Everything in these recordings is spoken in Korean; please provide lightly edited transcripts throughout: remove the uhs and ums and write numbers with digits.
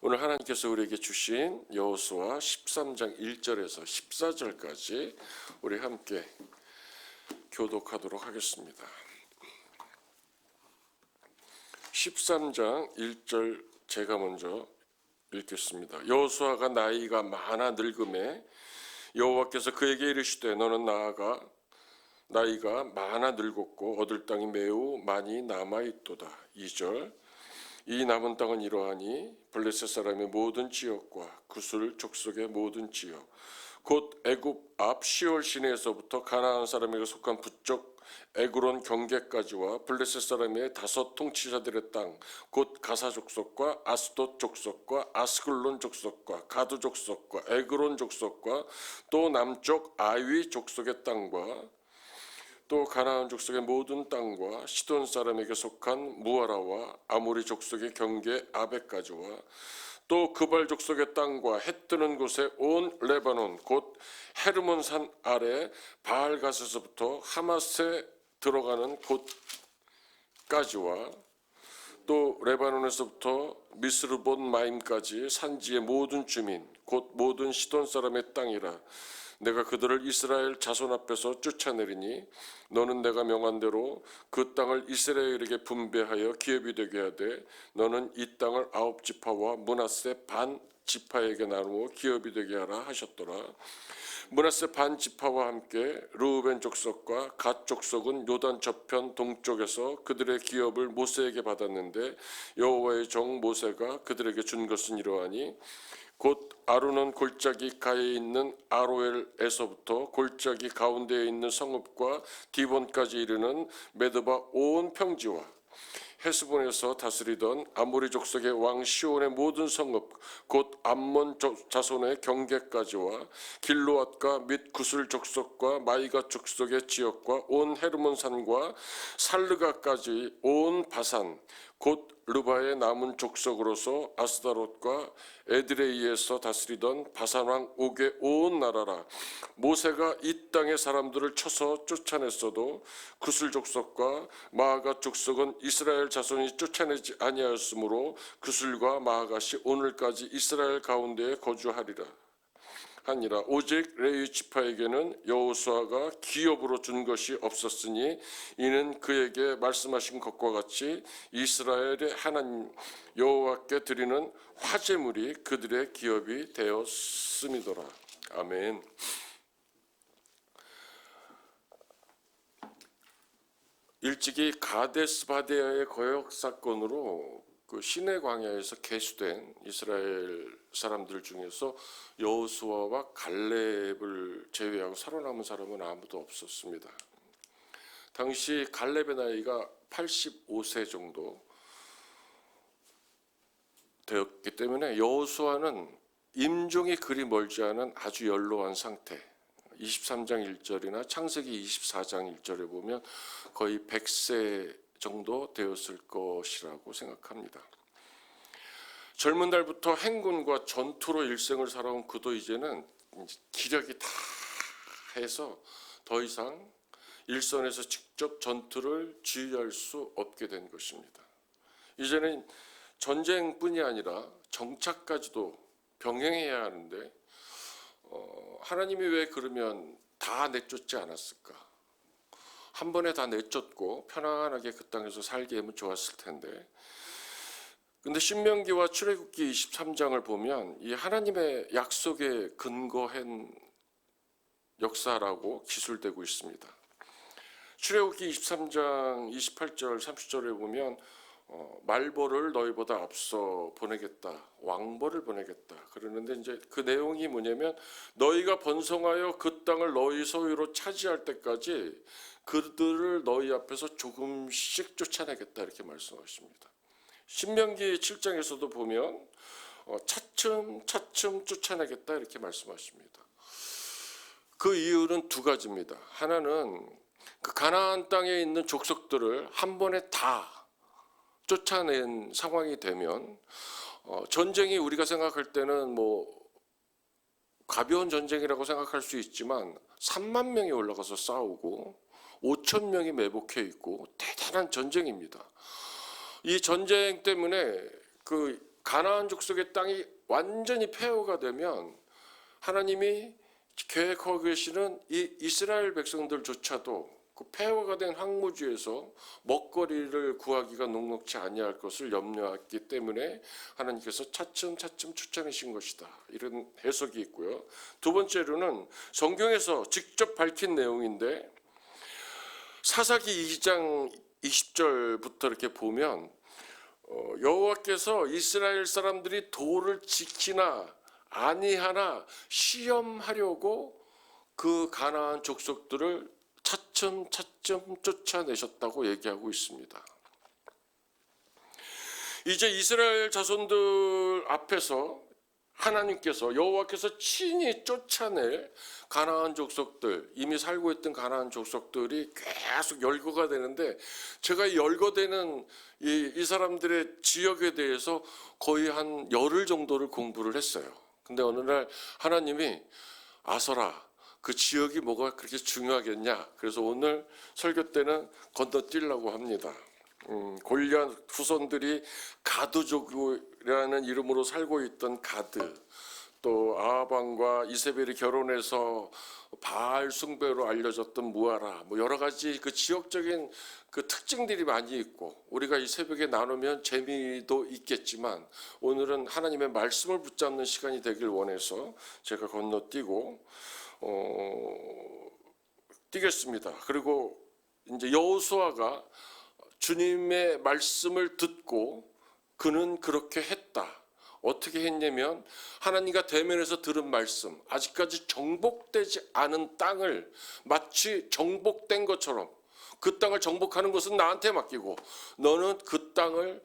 오늘 하나님께서 우리에게 주신 여호수아 13장 1절에서 14절까지 우리 함께 교독하도록 하겠습니다. 13장 1절 제가 먼저 읽겠습니다. 여호수아가 나이가 많아 늙음에 여호와께서 그에게 이르시되 너는 나이가 많아 늙었고 얻을 땅이 매우 많이 남아있도다. 2절 이 남은 땅은 이러하니 블레셋 사람의 모든 지역과 구슬 족속의 모든 지역 곧 애굽 앞 시올 시내에서부터 가나안 사람에게 속한 북쪽 에그론 경계까지와 블레셋 사람의 5 통치자들의 땅 곧 가사 족속과 아스돗 족속과 아스글론 족속과 가드 족속과 에그론 족속과 또 남쪽 아위 족속의 땅과 또 가나안 족속의 모든 땅과 시돈 사람에게 속한 무아라와 아모리 족속의 경계 아베까지와 또 그발 족속의 땅과 해 뜨는 곳에 온 레바논 곧 헤르몬 산 아래 바알갓에서부터 하맛에 들어가는 곳까지와 또 레바논에서부터 미스르본 마임까지 산지의 모든 주민 곧 모든 시돈 사람의 땅이라. 내가 그들을 이스라엘 자손 앞에서 쫓아내리니 너는 내가 명한 대로 그 땅을 이스라엘에게 분배하여 기업이 되게 하되 너는 이 땅을 9 지파와 므낫세 반 지파에게 나누어 기업이 되게 하라 하셨더라. 므낫세 반 지파와 함께 르우벤 족속과 갓 족속은 요단 저편 동쪽에서 그들의 기업을 모세에게 받았는데 여호와의 종 모세가 그들에게 준 것은 이러하니 곧 아루논 골짜기 가에 있는 아로엘에서부터 골짜기 가운데에 있는 성읍과 디본까지 이르는 메드바 온 평지와 헤스본에서 다스리던 아모리 족속의 왕 시온의 모든 성읍 곧 암몬 자손의 경계까지와 길로앗과 및 구슬 족속과 마이가 족속의 지역과 온 헤르몬 산과 살르가까지 온 바산 곧 르바의 남은 족속으로서 아스다롯과 에드레이에서 다스리던 바산왕 옥의 온 나라라. 모세가 이 땅의 사람들을 쳐서 쫓아냈어도 구슬 족속과 마아갓 족속은 이스라엘 자손이 쫓아내지 아니하였으므로 구슬과 마아갓이 오늘까지 이스라엘 가운데에 거주하리라 하니라. 오직 레위 지파에게는 여호수아가 기업으로 준 것이 없었으니 이는 그에게 말씀하신 것과 같이 이스라엘의 하나님 여호와께 드리는 화제물이 그들의 기업이 되었음이더라. 아멘. 일찍이 가데스 바네아의 거역 사건으로 그 시내 광야에서 계수된 이스라엘 사람들 중에서 여호수아와 갈렙을 제외하고 살아남은 사람은 아무도 없었습니다. 당시 갈렙의 나이가 85세 정도 되었기 때문에 여호수아는 임종이 그리 멀지 않은 아주 연로한 상태. 23장 1절이나 창세기 24장 1절에 보면 거의 100세 정도 되었을 것이라고 생각합니다. 젊은 날부터 행군과 전투로 일생을 살아온 그도 이제는 기력이 다 해서 더 이상 일선에서 직접 전투를 지휘할 수 없게 된 것입니다. 이제는 전쟁뿐이 아니라 정착까지도 병행해야 하는데 하나님이 왜 그러면 다 내쫓지 않았을까? 한 번에 다 내쫓고 편안하게 그 땅에서 살게 하면 좋았을 텐데. 근데 신명기와 출애굽기 23장을 보면 이 하나님의 약속에 근거한 역사라고 기술되고 있습니다. 출애굽기 23장 28절 30절에 보면 말벌을 너희보다 앞서 보내겠다, 왕벌을 보내겠다 그러는데 이제 그 내용이 뭐냐면 너희가 번성하여 그 땅을 너희 소유로 차지할 때까지 그들을 너희 앞에서 조금씩 쫓아내겠다 이렇게 말씀하십니다. 신명기 7장에서도 보면 차츰 쫓아내겠다 이렇게 말씀하십니다. 그 이유는 2가지입니다. 하나는 그 가나안 땅에 있는 족속들을 한 번에 다 쫓아낸 상황이 되면 전쟁이 우리가 생각할 때는 뭐 가벼운 전쟁이라고 생각할 수 있지만 3만 명이 올라가서 싸우고 5천 명이 매복해 있고 대단한 전쟁입니다. 이 전쟁 때문에 그 가나안 족속의 땅이 완전히 폐허가 되면 하나님이 계획하고 계시는 이 이스라엘 백성들조차도 그 폐허가 된 황무지에서 먹거리를 구하기가 녹록지 아니할 것을 염려했기 때문에 하나님께서 차츰차츰 쫓아내신 것이다. 이런 해석이 있고요. 두 번째로는 성경에서 직접 밝힌 내용인데 사사기 2장 20절부터 이렇게 보면 여호와께서 이스라엘 사람들이 도를 지키나 아니하나 시험하려고 그 가나안 족속들을 차츰차츰 쫓아내셨다고 얘기하고 있습니다. 이제 이스라엘 자손들 앞에서 하나님께서 여호와께서 친히 쫓아낼 가나안 족속들, 이미 살고 있던 가나안 족속들이 계속 열거가 되는데 제가 열거되는 이 사람들의 지역에 대해서 거의 한 열흘 정도를 공부를 했어요. 근데 어느 날 하나님이 아서라, 그 지역이 뭐가 그렇게 중요하겠냐. 그래서 오늘 설교 때는 건너뛰려고 합니다. 골리앗 후손들이 가드족이라는 이름으로 살고 있던 가드, 또 아합왕과 이세벨이 결혼해서 바알 숭배로 알려졌던 무아라, 뭐 여러 가지 그 지역적인 그 특징들이 많이 있고 우리가 이 새벽에 나누면 재미도 있겠지만 오늘은 하나님의 말씀을 붙잡는 시간이 되길 원해서 제가 건너뛰고 뛰겠습니다. 그리고 이제 여호수아가 주님의 말씀을 듣고 그는 그렇게 했다. 어떻게 했냐면 하나님과 대면에서 들은 말씀, 아직까지 정복되지 않은 땅을 마치 정복된 것처럼 그 땅을 정복하는 것은 나한테 맡기고 너는 그 땅을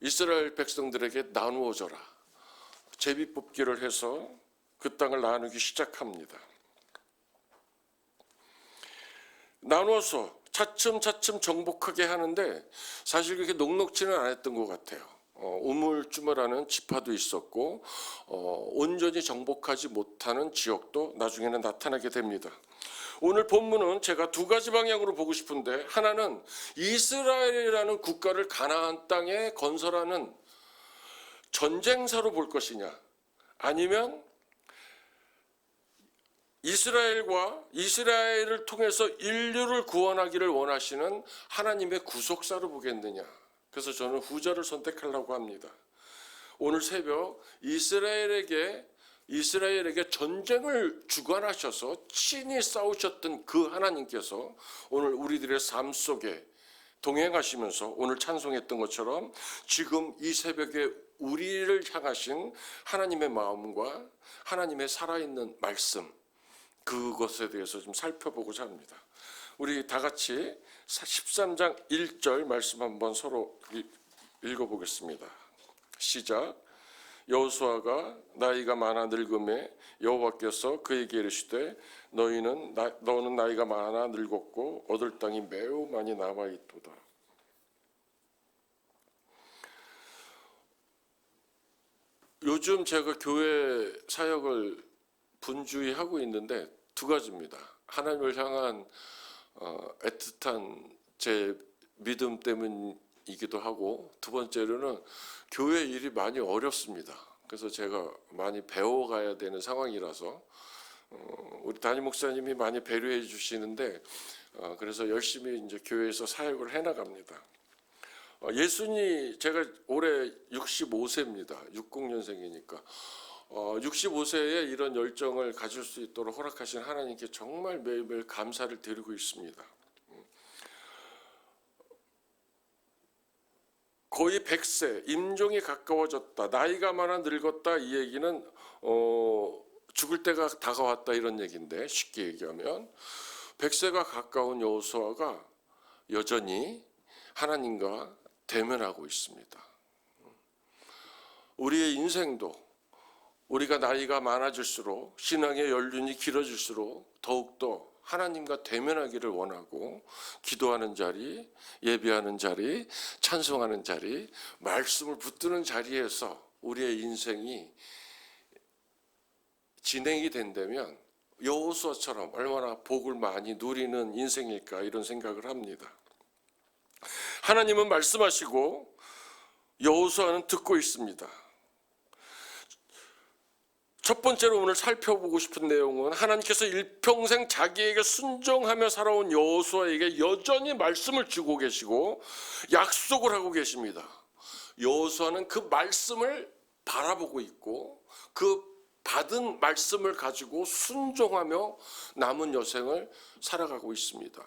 이스라엘 백성들에게 나누어 줘라. 제비뽑기를 해서 그 땅을 나누기 시작합니다. 나누어서 차츰차츰 정복하게 하는데 사실 그렇게 녹록지는 않았던 것 같아요. 우물쭈물하는 지파도 있었고 온전히 정복하지 못하는 지역도 나중에는 나타나게 됩니다. 오늘 본문은 제가 두 가지 방향으로 보고 싶은데 하나는 이스라엘이라는 국가를 가나안 땅에 건설하는 전쟁사로 볼 것이냐, 아니면 이스라엘을 통해서 인류를 구원하기를 원하시는 하나님의 구속사로 보겠느냐. 그래서 저는 후자를 선택하려고 합니다. 오늘 새벽 이스라엘에게 전쟁을 주관하셔서 친히 싸우셨던 그 하나님께서 오늘 우리들의 삶 속에 동행하시면서 오늘 찬송했던 것처럼 지금 이 새벽에 우리를 향하신 하나님의 마음과 하나님의 살아있는 말씀, 그것에 대해서 좀 살펴보고자 합니다. 우리 다 같이 13장 1절 말씀 한번 서로 읽어보겠습니다. 시작. 여호수아가 나이가 많아 늙음에 여호와께서 그에게 이르시되 너는 나이가 많아 늙었고 얻을 땅이 매우 많이 남아 있도다. 요즘 제가 교회 사역을 분주히 하고 있는데 두 가지입니다. 하나님을 향한 애틋한 제 믿음 때문이기도 하고, 두 번째로는 교회 일이 많이 어렵습니다. 그래서 제가 많이 배워가야 되는 상황이라서 우리 담임 목사님이 많이 배려해 주시는데 그래서 열심히 이제 교회에서 사역을 해나갑니다. 제가 올해 65세입니다. 60년생이니까 65세에 이런 열정을 가질 수 있도록 허락하신 하나님께 정말 매일매일 감사를 드리고 있습니다. 거의 100세, 임종이 가까워졌다, 나이가 많아 늙었다, 이 얘기는 죽을 때가 다가왔다 이런 얘기인데, 쉽게 얘기하면 100세가 가까운 여호수아가 여전히 하나님과 대면하고 있습니다. 우리의 인생도 우리가 나이가 많아질수록, 신앙의 연륜이 길어질수록 더욱더 하나님과 대면하기를 원하고, 기도하는 자리, 예배하는 자리, 찬송하는 자리, 말씀을 붙드는 자리에서 우리의 인생이 진행이 된다면 여호수아처럼 얼마나 복을 많이 누리는 인생일까, 이런 생각을 합니다. 하나님은 말씀하시고 여호수아는 듣고 있습니다. 첫 번째로 오늘 살펴보고 싶은 내용은 하나님께서 일평생 자기에게 순종하며 살아온 여호수아에게 여전히 말씀을 주고 계시고 약속을 하고 계십니다. 여호수아는 그 말씀을 바라보고 있고 그 받은 말씀을 가지고 순종하며 남은 여생을 살아가고 있습니다.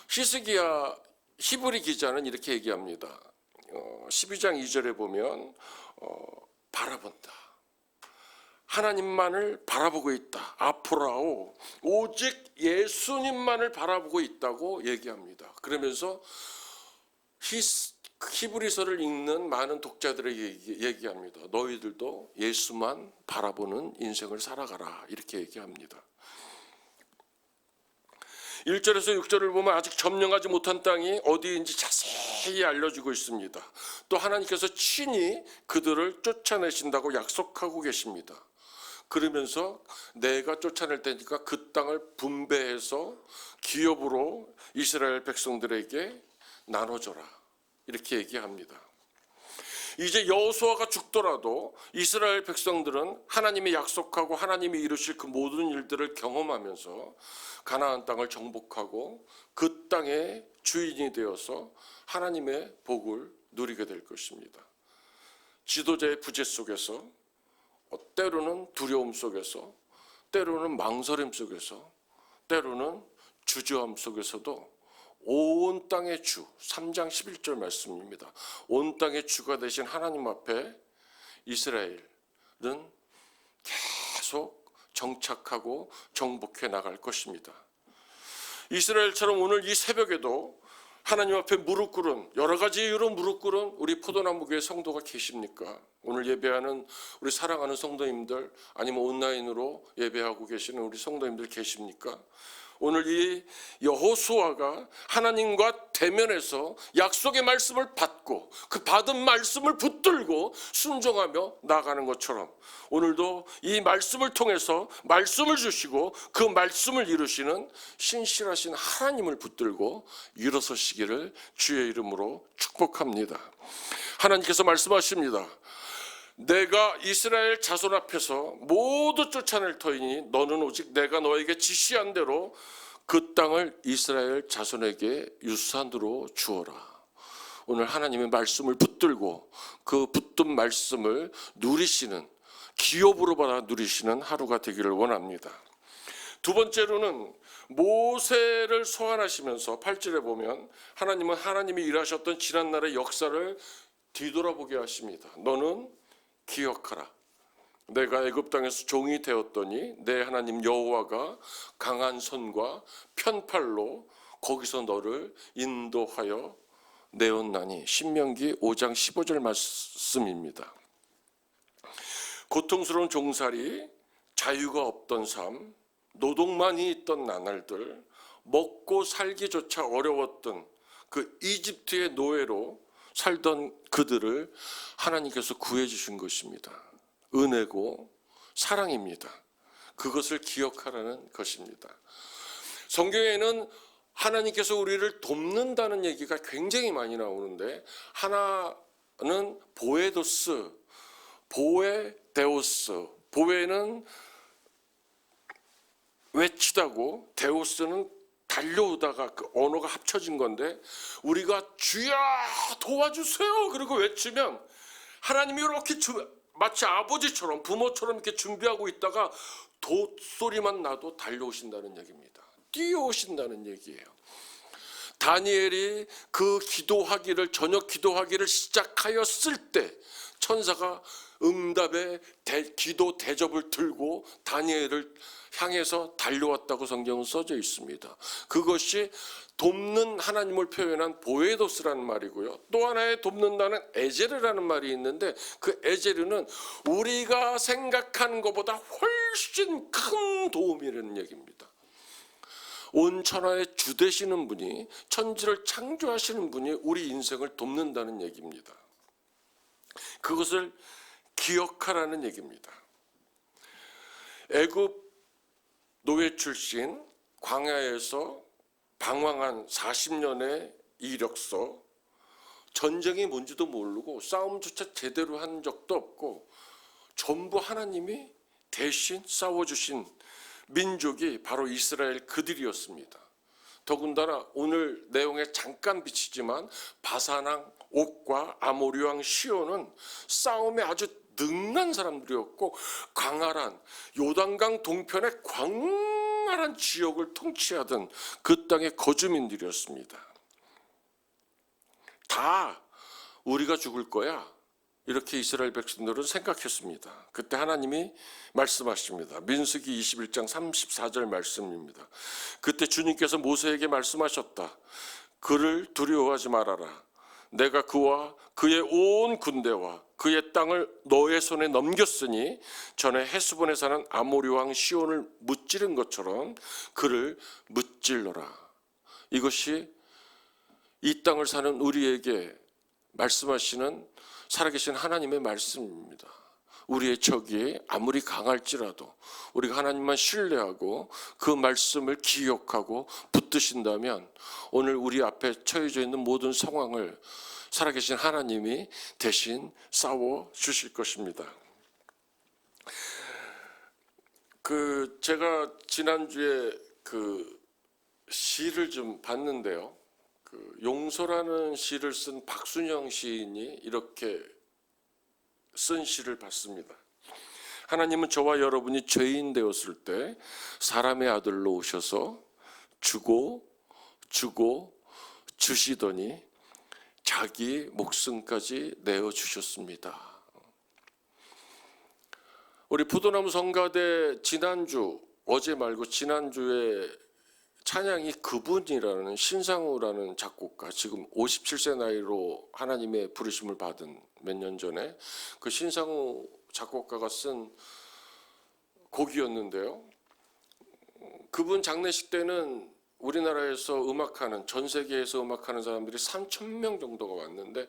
히스기야 히브리 기자는 이렇게 얘기합니다. 12장 2절에 보면 바라본다. 하나님만을 바라보고 있다. 아프라오 오직 예수님만을 바라보고 있다고 얘기합니다. 그러면서 히브리서를 읽는 많은 독자들에게 얘기합니다. 너희들도 예수만 바라보는 인생을 살아가라 이렇게 얘기합니다. 1절에서 6절을 보면 아직 점령하지 못한 땅이 어디인지 자세히 알려주고 있습니다. 또 하나님께서 친히 그들을 쫓아내신다고 약속하고 계십니다. 그러면서 내가 쫓아낼 테니까 그 땅을 분배해서 기업으로 이스라엘 백성들에게 나눠줘라 이렇게 얘기합니다. 이제 여호수아가 죽더라도 이스라엘 백성들은 하나님이 약속하고 하나님이 이루실 그 모든 일들을 경험하면서 가나안 땅을 정복하고 그 땅의 주인이 되어서 하나님의 복을 누리게 될 것입니다. 지도자의 부재 속에서, 때로는 두려움 속에서, 때로는 망설임 속에서, 때로는 주저함 속에서도 온 땅의 주, 3장 11절 말씀입니다. 온 땅의 주가 되신 하나님 앞에 이스라엘은 계속 정착하고 정복해 나갈 것입니다. 이스라엘처럼 오늘 이 새벽에도 하나님 앞에 무릎 꿇은, 여러 가지 이유로 무릎 꿇은 우리 포도나무교회 성도가 계십니까? 오늘 예배하는 우리 사랑하는 성도님들, 아니면 온라인으로 예배하고 계시는 우리 성도님들 계십니까? 오늘 이 여호수아가 하나님과 대면해서 약속의 말씀을 받고 그 받은 말씀을 붙들고 순종하며 나가는 것처럼 오늘도 이 말씀을 통해서 말씀을 주시고 그 말씀을 이루시는 신실하신 하나님을 붙들고 일어서시기를 주의 이름으로 축복합니다. 하나님께서 말씀하십니다. 내가 이스라엘 자손 앞에서 모두 쫓아낼 터이니 너는 오직 내가 너에게 지시한 대로 그 땅을 이스라엘 자손에게 유산으로 주어라. 오늘 하나님의 말씀을 붙들고 그 붙든 말씀을 누리시는, 기업으로 받아 누리시는 하루가 되기를 원합니다. 두 번째로는 모세를 소환하시면서 8절에 보면 하나님은 하나님이 일하셨던 지난날의 역사를 뒤돌아보게 하십니다. 너는 기억하라. 내가 애굽 땅에서 종이 되었더니 내 하나님 여호와가 강한 손과 편팔로 거기서 너를 인도하여 내었나니. 신명기 5장 15절 말씀입니다. 고통스러운 종살이, 자유가 없던 삶, 노동만이 있던 나날들, 먹고 살기조차 어려웠던 그 이집트의 노예로 살던 그들을 하나님께서 구해 주신 것입니다. 은혜고 사랑입니다. 그것을 기억하라는 것입니다. 성경에는 하나님께서 우리를 돕는다는 얘기가 굉장히 많이 나오는데, 하나는 보에도스, 보에데오스, 보에는 외치다고, 데오스는 달려오다가 그 언어가 합쳐진 건데, 우리가 주야 도와주세요 그리고 외치면 하나님이 이렇게 마치 아버지처럼 부모처럼 이렇게 준비하고 있다가 돛소리만 나도 달려오신다는 얘기입니다. 뛰어오신다는 얘기예요. 다니엘이 그 기도하기를, 저녁 기도하기를 시작하였을 때 천사가 응답의 기도 대접을 들고 다니엘을 향해서 달려왔다고 성경은 써져 있습니다. 그것이 돕는 하나님을 표현한 보에도스라는 말이고요. 또 하나의 돕는다는 에제르라는 말이 있는데, 그 에제르는 우리가 생각하는 것보다 훨씬 큰 도움이라는 얘기입니다. 온 천하의 주 되시는 분이, 천지를 창조하시는 분이 우리 인생을 돕는다는 얘기입니다. 그것을 기억하라는 얘기입니다. 애굽 노예 출신, 광야에서 방황한 40년의 이력서, 전쟁이 뭔지도 모르고 싸움조차 제대로 한 적도 없고 전부 하나님이 대신 싸워주신 민족이 바로 이스라엘 그들이었습니다. 더군다나 오늘 내용에 잠깐 비치지만 바산왕 옥과 아모리 왕 시온은 싸움에 아주 능한 사람들이었고 광활한 요단강 동편의 광활한 지역을 통치하던 그 땅의 거주민들이었습니다. 다 우리가 죽을 거야, 이렇게 이스라엘 백성들은 생각했습니다. 그때 하나님이 말씀하십니다. 민수기 21장 34절 말씀입니다. 그때 주님께서 모세에게 말씀하셨다. 그를 두려워하지 말아라. 내가 그와 그의 온 군대와 그의 땅을 너의 손에 넘겼으니 전에 헤스본에 사는 아모리 왕 시온을 무찌른 것처럼 그를 무찔러라. 이것이 이 땅을 사는 우리에게 말씀하시는 살아계신 하나님의 말씀입니다. 우리의 적이 아무리 강할지라도 우리가 하나님만 신뢰하고 그 말씀을 기억하고 붙드신다면 오늘 우리 앞에 처해져 있는 모든 상황을 살아계신 하나님이 대신 싸워 주실 것입니다. 제가 지난주에 시를 좀 봤는데요. 용서라는 시를 쓴 박순영 시인이 이렇게 쓴 시를 봤습니다. 하나님은 저와 여러분이 죄인 되었을 때 사람의 아들로 오셔서 주고 주시더니 자기 목숨까지 내어주셨습니다. 우리 포도나무 성가대 어제 말고 지난주에 찬양이 그분이라는 신상우라는 작곡가, 지금 57세 나이로 하나님의 부르심을 받은 몇 년 전에 그 신상우 작곡가가 쓴 곡이었는데요. 그분 장례식 때는 우리나라에서 전 세계에서 음악하는 사람들이 3,000명 정도가 왔는데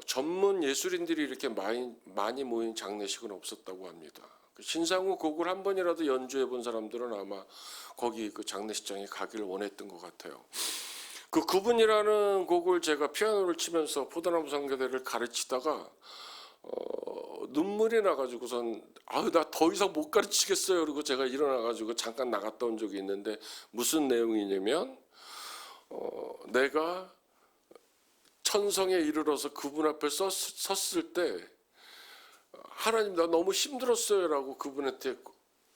전문 예술인들이 이렇게 많이 모인 장례식은 없었다고 합니다. 신상우 곡을 한 번이라도 연주해 본 사람들은 아마 거기 그 장례식장에 가기를 원했던 것 같아요. 그분이라는 곡을 제가 피아노를 치면서 포도나무 성가대를 가르치다가 눈물이 나가지고선 나 더 이상 못 가르치겠어요. 그리고 제가 일어나가지고 잠깐 나갔다 온 적이 있는데 무슨 내용이냐면 내가 천성에 이르러서 그분 앞에 섰을 때 하나님 나 너무 힘들었어요 라고 그분한테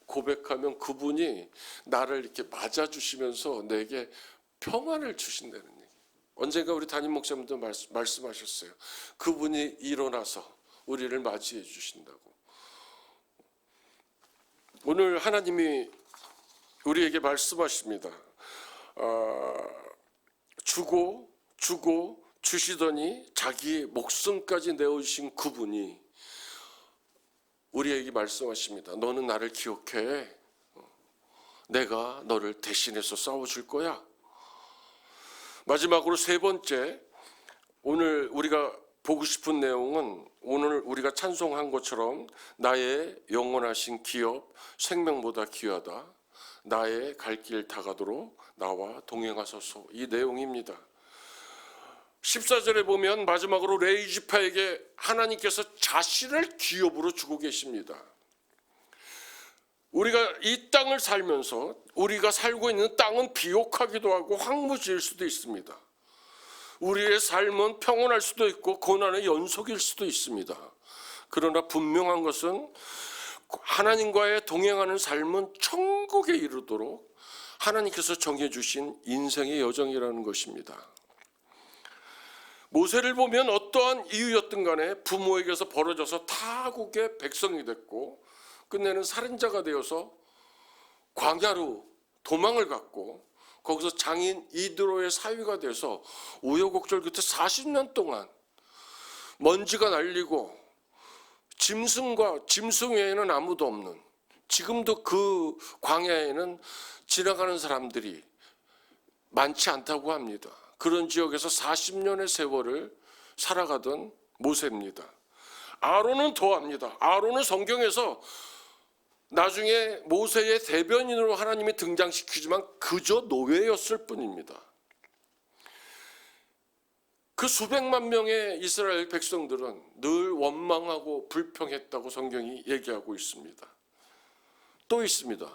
고백하면 그분이 나를 이렇게 맞아주시면서 내게 평안을 주신다는 얘기. 언젠가 우리 담임 목사님도 말씀하셨어요. 그분이 일어나서 우리를 맞이해 주신다고. 오늘 하나님이 우리에게 말씀하십니다. 주고 주시더니 자기 목숨까지 내어주신 그분이 우리에게 말씀하십니다. 너는 나를 기억해. 내가 너를 대신해서 싸워줄 거야. 마지막으로 세 번째, 오늘 우리가 보고 싶은 내용은 오늘 우리가 찬송한 것처럼 나의 영원하신 기업 생명보다 귀하다. 나의 갈 길 다가도록 나와 동행하소서. 이 내용입니다. 14절에 보면 마지막으로 레이지파에게 하나님께서 자신을 기업으로 주고 계십니다. 우리가 이 땅을 살면서 우리가 살고 있는 땅은 비옥하기도 하고 황무지일 수도 있습니다. 우리의 삶은 평온할 수도 있고 고난의 연속일 수도 있습니다. 그러나 분명한 것은 하나님과의 동행하는 삶은 천국에 이르도록 하나님께서 정해주신 인생의 여정이라는 것입니다. 모세를 보면 어떠한 이유였든 간에 부모에게서 벌어져서 타국의 백성이 됐고 끝내는 살인자가 되어서 광야로 도망을 갔고 거기서 장인 이드로의 사위가 돼서 우여곡절 끝에 40년 동안 먼지가 날리고 짐승 외에는 아무도 없는, 지금도 그 광야에는 지나가는 사람들이 많지 않다고 합니다. 그런 지역에서 40년의 세월을 살아가던 모세입니다. 아론은 더합니다. 아론은 성경에서 나중에 모세의 대변인으로 하나님이 등장시키지만 그저 노예였을 뿐입니다. 그 수백만 명의 이스라엘 백성들은 늘 원망하고 불평했다고 성경이 얘기하고 있습니다. 또 있습니다.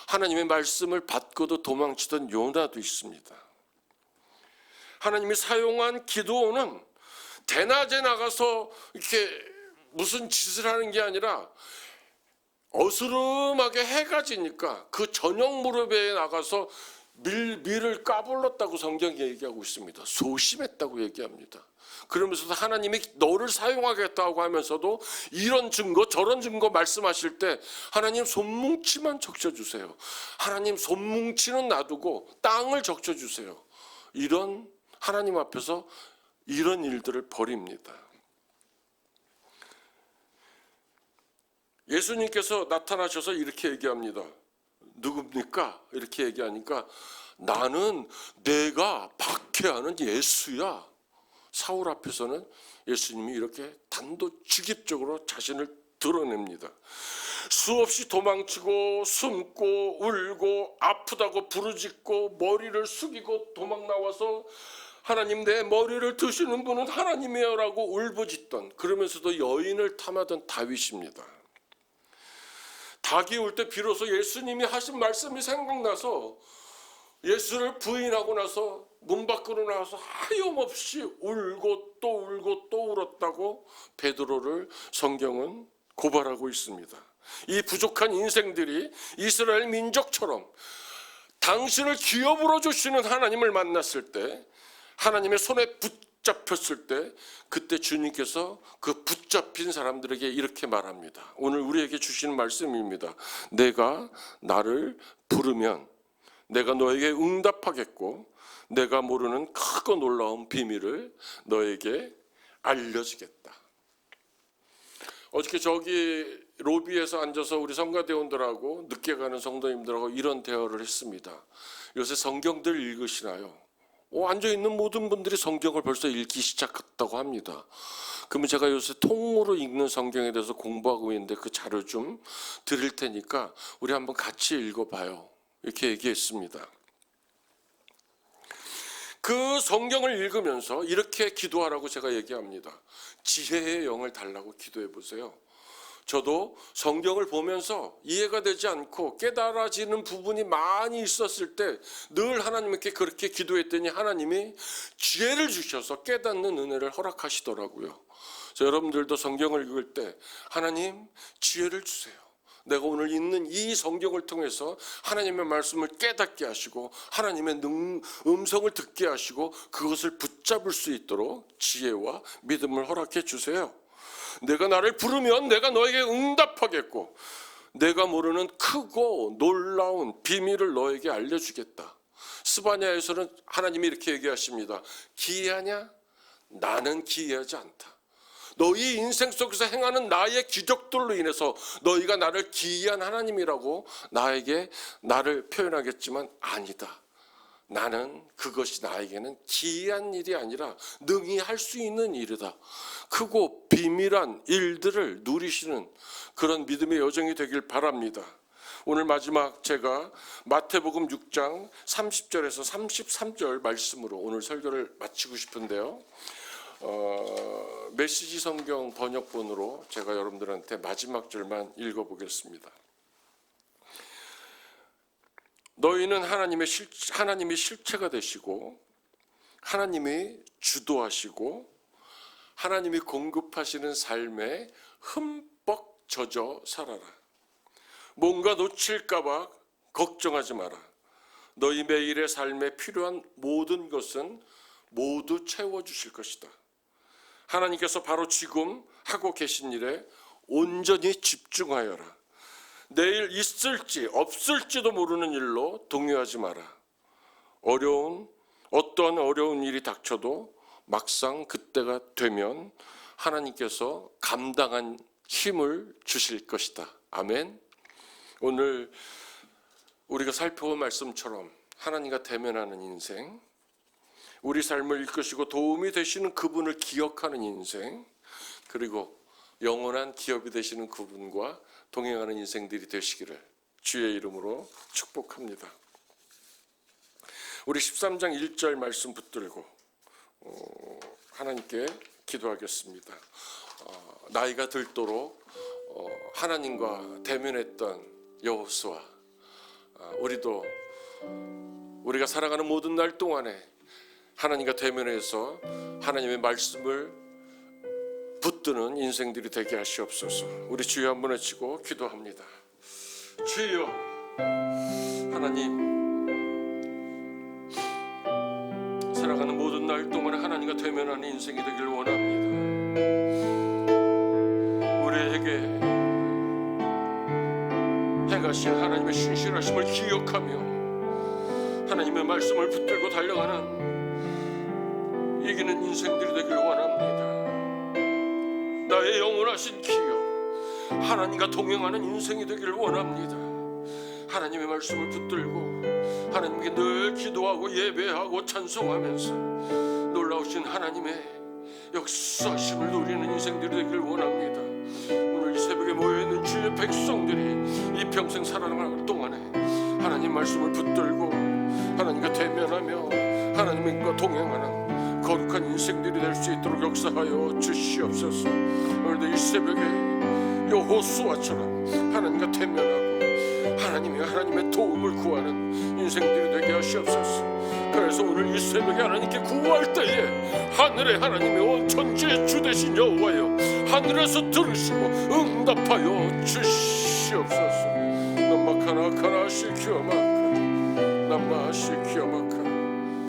하나님의 말씀을 받고도 도망치던 요나도 있습니다. 하나님이 사용한 기드온은 대낮에 나가서 이렇게 무슨 짓을 하는 게 아니라 어스름하게 해가 지니까 그 저녁 무렵에 나가서 밀을 까불렀다고 성경이 얘기하고 있습니다. 소심했다고 얘기합니다. 그러면서도 하나님이 너를 사용하겠다고 하면서도 이런 증거 저런 증거 말씀하실 때 하나님 손뭉치만 적셔주세요. 하나님 손뭉치는 놔두고 땅을 적셔주세요. 이런 하나님 앞에서 이런 일들을 벌입니다. 예수님께서 나타나셔서 이렇게 얘기합니다. 누굽니까? 이렇게 얘기하니까 나는 내가 박해하는 예수야. 사울 앞에서는 예수님이 이렇게 단도직입적으로 자신을 드러냅니다. 수없이 도망치고 숨고 울고 아프다고 부르짖고 머리를 숙이고 도망 나와서 하나님 내 머리를 드시는 분은 하나님이여 라고 울부짖던, 그러면서도 여인을 탐하던 다윗입니다. 닭이 울 때 비로소 예수님이 하신 말씀이 생각나서 예수를 부인하고 나서 문 밖으로 나와서 하염없이 울고 또 울었다고 베드로를 성경은 고발하고 있습니다. 이 부족한 인생들이 이스라엘 민족처럼 당신을 기업으로 주시는 하나님을 만났을 때, 하나님의 손에 붙잡혔을 때, 그때 주님께서 그 붙잡힌 사람들에게 이렇게 말합니다. 오늘 우리에게 주시는 말씀입니다. 내가 나를 부르면 내가 너에게 응답하겠고 내가 모르는 크고 놀라운 비밀을 너에게 알려주겠다. 어저께 저기 로비에서 앉아서 우리 성가대원들하고 늦게 가는 성도님들하고 이런 대화를 했습니다. 요새 성경들 읽으시나요? 앉아있는 모든 분들이 성경을 벌써 읽기 시작했다고 합니다. 그러면 제가 요새 통으로 읽는 성경에 대해서 공부하고 있는데 그 자료 좀 드릴 테니까 우리 한번 같이 읽어봐요. 이렇게 얘기했습니다. 그 성경을 읽으면서 이렇게 기도하라고 제가 얘기합니다. 지혜의 영을 달라고 기도해 보세요. 저도 성경을 보면서 이해가 되지 않고 깨달아지는 부분이 많이 있었을 때 늘 하나님께 그렇게 기도했더니 하나님이 지혜를 주셔서 깨닫는 은혜를 허락하시더라고요. 그래서 여러분들도 성경을 읽을 때 하나님 지혜를 주세요. 내가 오늘 읽는 이 성경을 통해서 하나님의 말씀을 깨닫게 하시고 하나님의 음성을 듣게 하시고 그것을 붙잡을 수 있도록 지혜와 믿음을 허락해 주세요. 내가 나를 부르면 내가 너에게 응답하겠고 내가 모르는 크고 놀라운 비밀을 너에게 알려주겠다. 스바냐에서는 하나님이 이렇게 얘기하십니다. 기이하냐? 나는 기이하지 않다. 너희 인생 속에서 행하는 나의 기적들로 인해서 너희가 나를 기이한 하나님이라고 나에게 나를 표현하겠지만 아니다. 나는 그것이 나에게는 기이한 일이 아니라 능히 할 수 있는 일이다. 크고 비밀한 일들을 누리시는 그런 믿음의 여정이 되길 바랍니다. 오늘 마지막 제가 마태복음 6장 30절에서 33절 말씀으로 오늘 설교를 마치고 싶은데요. 메시지 성경 번역본으로 제가 여러분들한테 마지막 절만 읽어보겠습니다. 너희는 하나님이 실체가 되시고 하나님이 주도하시고 하나님이 공급하시는 삶에 흠뻑 젖어 살아라. 뭔가 놓칠까 봐 걱정하지 마라. 너희 매일의 삶에 필요한 모든 것은 모두 채워주실 것이다. 하나님께서 바로 지금 하고 계신 일에 온전히 집중하여라. 내일 있을지 없을지도 모르는 일로 동요하지 마라. 어떤 어려운 일이 닥쳐도 막상 그때가 되면 하나님께서 감당한 힘을 주실 것이다. 아멘. 오늘 우리가 살펴본 말씀처럼 하나님과 대면하는 인생, 우리 삶을 이끄시고 도움이 되시는 그분을 기억하는 인생, 그리고 영원한 기업이 되시는 그분과 동행하는 인생들이 되시기를 주의 이름으로 축복합니다. 우리 13장 1절 말씀 붙들고 하나님께 기도하겠습니다. 나이가 들도록 하나님과 대면했던 여호수아, 우리도 우리가 살아가는 모든 날 동안에 하나님과 대면해서 하나님의 말씀을 붙드는 인생들이 되게 하시옵소서. 우리 주여 한번 외치고 기도합니다. 주여, 하나님, 살아가는 모든 날 동안에 하나님과 대면하는 인생이 되길 원합니다. 우리에게 행하신 하나님의 신실하심을 기억하며 하나님의 말씀을 붙들고 달려가는 이기는 인생들이 되길 원합니다. 나의 영원하신 기억, 하나님과 동행하는 인생이 되길 원합니다. 하나님의 말씀을 붙들고 하나님께 늘 기도하고 예배하고 찬송하면서 놀라우신 하나님의 역사심을 누리는 인생들이 되길 원합니다. 오늘 이 새벽에 모여있는 주의 백성들이 이 평생 살아가는 동안에 하나님 말씀을 붙들고 하나님과 대면하며 하나님과 동행하는 거룩한 인생들이 될 수 있도록 역사하여 주시옵소서. 오늘도 이 새벽에 여호수아처럼 하나님과 대면하고 하나님의 도움을 구하는 인생들이 되게 하시옵소서. 그래서 오늘 이 새벽에 하나님께 구할 때에 하늘에 하나님의 온 천지의 주 되신 여호와여, 하늘에서 들으시고 응답하여 주시옵소서. 남마카나 카나 시키오마카 남마 시키오마카